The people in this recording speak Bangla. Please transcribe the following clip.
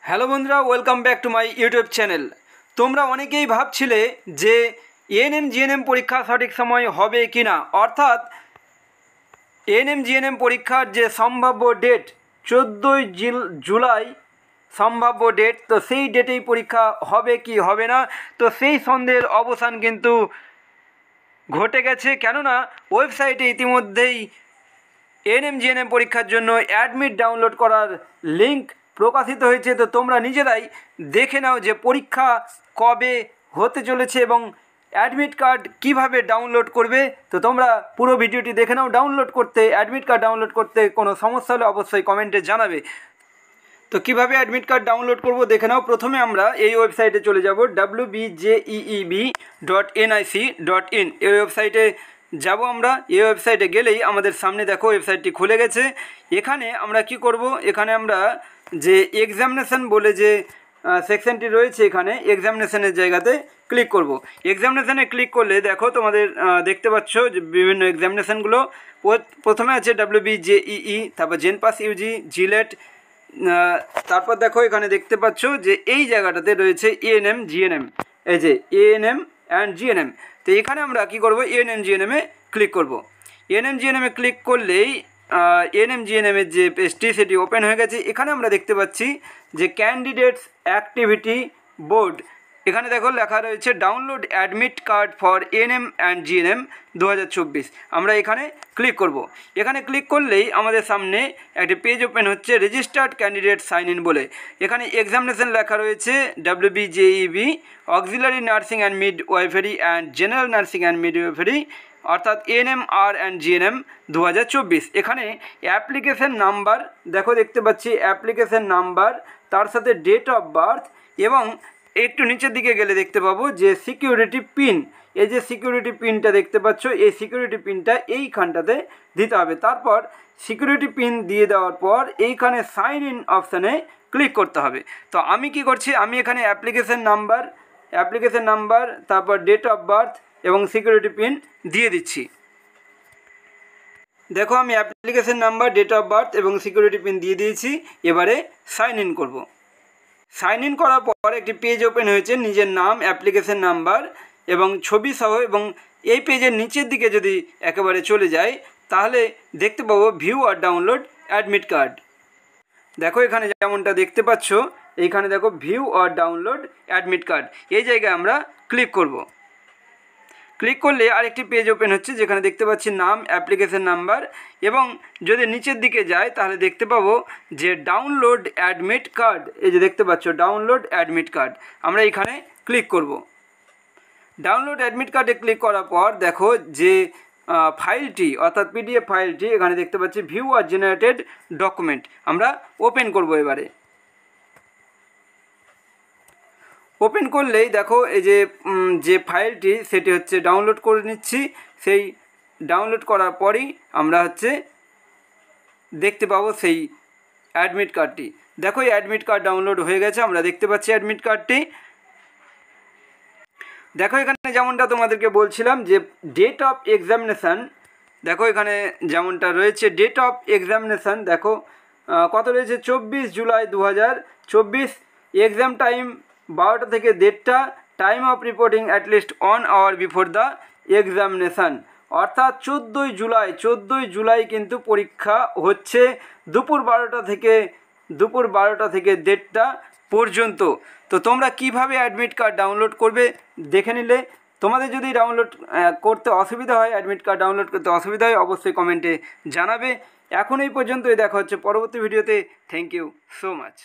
হ্যালো বন্ধুরা, welcome back to my YouTube channel. তোমরা অনেকেই ভাবছিলে যে এএনএম জিএনএম পরীক্ষা সঠিক সময় হবে কি না, অর্থাৎ এএনএম জিএনএম পরীক্ষার যে সম্ভাব্য ডেট 14ই জুলাই সম্ভাব্য ডেট, তো সেই ডেটেই পরীক্ষা হবে কি হবে না, তো সেই সন্দেহের অবসান কিন্তু ঘটে গেছে। কেননা ওয়েবসাইটে ইতিমধ্যেই এএনএম জিএনএম পরীক্ষার জন্য অ্যাডমিট ডাউনলোড করার লিঙ্ক প্রকাশিত হয়েছে। তো তোমরা নিজেরাই দেখে নাও যে পরীক্ষা কবে হতে চলেছে এবং অ্যাডমিট কার্ড কিভাবে ডাউনলোড করবে। তো তোমরা পুরো ভিডিওটি দেখে নাও। অ্যাডমিট কার্ড ডাউনলোড করতে কোনো সমস্যা হলে অবশ্যই কমেন্টে জানাবে। তো কিভাবে অ্যাডমিট কার্ড ডাউনলোড করব দেখে নাও। প্রথমে আমরা এই ওয়েবসাইটে চলে যাব, wbjeeb.nic.in। এই ওয়েবসাইটে যাব আমরা। এই ওয়েবসাইটে গেলেই আমাদের সামনে দেখো ওয়েবসাইটটি খুলে গেছে। এখানে আমরা কি করব, এখানে আমরা যে এক্সামিনেশন বলে যে সেকশনটি রয়েছে, এখানে এক্সামিনেশনের জায়গাতে ক্লিক করব। এক্সামিনেশনে ক্লিক করলে দেখো তোমাদের দেখতে পাচ্ছ যে বিভিন্ন এক্সামিনেশনগুলো প্রথমে আছে WBJEE, তারপর জেনপাস ইউজি, জিলেট, তারপর দেখো এখানে দেখতে পাচ্ছ যে এই জায়গাটাতে রয়েছে এএনএম জিএনএম, এই যে এএনএম অ্যান্ড জিএনএম। তো এখানে আমরা কি করব, এএনএম জিএনএমে ক্লিক করব। এএনএম জিএনএমে ক্লিক করলেই এএনএম জিএনএমের যে পেজটি সেটি ওপেন হয়ে গেছে। এখানে আমরা দেখতে পাচ্ছি যে ক্যান্ডিডেটস অ্যাক্টিভিটি বোর্ড, এখানে দেখো লেখা রয়েছে download admit card for ANM and GNM 2024। আমরা এখানে ক্লিক করব। এখানে ক্লিক করলেই আমাদের সামনে একটি পেজ ওপেন হচ্ছে, রেজিস্টার্ড ক্যান্ডিডেট সাইন ইন বলে। এখানে এক্সামিনেশন লেখা রয়েছে WBJEB auxiliary nursing and midwifery and general nursing and midwifery, অর্থাৎ এএনএমআর অ্যান্ড জিএনএম 2024। এখানে অ্যাপ্লিকেশন নাম্বার দেখো, দেখতে পাচ্ছি অ্যাপ্লিকেশন নাম্বার, তার সাথে ডেট অফ বার্থ, এবং একটু নিচের দিকে গেলে দেখতে পাবো যে সিকিউরিটি পিন। এই যে সিকিউরিটি পিনটা দেখতে পাচ্ছ, এই সিকিউরিটি পিনটা এইখানটাতে দিতে হবে। তারপর সিকিউরিটি পিন দিয়ে দেওয়ার পর এইখানে সাইন ইন অপশানে ক্লিক করতে হবে। তো আমি কি করছি, আমি এখানে অ্যাপ্লিকেশন নাম্বার তারপর ডেট অফ বার্থ এবং সিকিউরিটি পিন দিয়ে দিচ্ছি। দেখো আমি application number, date of birth এবং সিকিউরিটি পিন দিয়ে দিয়েছি। এবারে সাইন ইন করব। সাইন ইন করার পর একটি পেজ ওপেন হয়েছে, নিজের নাম, অ্যাপ্লিকেশন নাম্বার এবং ছবি সহ। এবং এই পেজের নিচের দিকে যদি একেবারে চলে যায় তাহলে দেখতে পাবো ভিউ আর ডাউনলোড অ্যাডমিট কার্ড। দেখো এখানে যেমনটা দেখতে পাচ্ছ, এইখানে দেখো ভিউ আর ডাউনলোড অ্যাডমিট কার্ড, এই জায়গায় আমরা ক্লিক করব। ক্লিক করলে আরেকটি পেজ ওপেন হচ্ছে, যেখানে দেখতে পাচ্ছি নাম, অ্যাপ্লিকেশন নাম্বার, এবং যদি নিচের দিকে যায় তাহলে দেখতে পাবো যে ডাউনলোড অ্যাডমিট কার্ড, এই যে দেখতে পাচ্ছ ডাউনলোড অ্যাডমিট কার্ড। আমরা এখানে ক্লিক করব। ডাউনলোড অ্যাডমিট কার্ডে ক্লিক করার পর দেখো যে ফাইলটি অর্থাৎ PDF ফাইলটি এখানে দেখতে পাচ্ছি ভিউ আর জেনারেটেড ডকুমেন্ট, আমরা ওপেন করব। এবারে ওপেন করলেই দেখো এই যে ফাইলটি সেটি হচ্ছে ডাউনলোড করে নিচ্ছি। সেই ডাউনলোড করার পরই আমরা হচ্ছে দেখতে পাবো সেই অ্যাডমিট কার্ডটি। দেখো এই অ্যাডমিট কার্ড ডাউনলোড হয়ে গেছে, আমরা দেখতে পাচ্ছি অ্যাডমিট কার্ডটি। দেখো এখানে যেমনটা তোমাদেরকে বলছিলাম যে ডেট অফ এক্সামিনেশান, দেখো এখানে যেমনটা রয়েছে ডেট অফ এক্সামিনেশান, দেখো কত রয়েছে 24 জুলাই 2024। এক্সাম টাইম 12টা থেকে 1:30, time of reporting at least 1 hour before the examination, অর্থাৎ 14ই জুলাই কিন্তু পরীক্ষা হচ্ছে দুপুর 12টা থেকে 1:30 পর্যন্ত। তো তোমরা কিভাবে অ্যাডমিট কার্ড ডাউনলোড করবে দেখে নিলে। তোমাদের যদি ডাউনলোড করতে অসুবিধা হয়, অ্যাডমিট কার্ড ডাউনলোড করতে অসুবিধা হয়, অবশ্যই কমেন্টে জানাবে। এখন এই পর্যন্তই, দেখা হচ্ছে পরবর্তী ভিডিওতে। Thank you so much.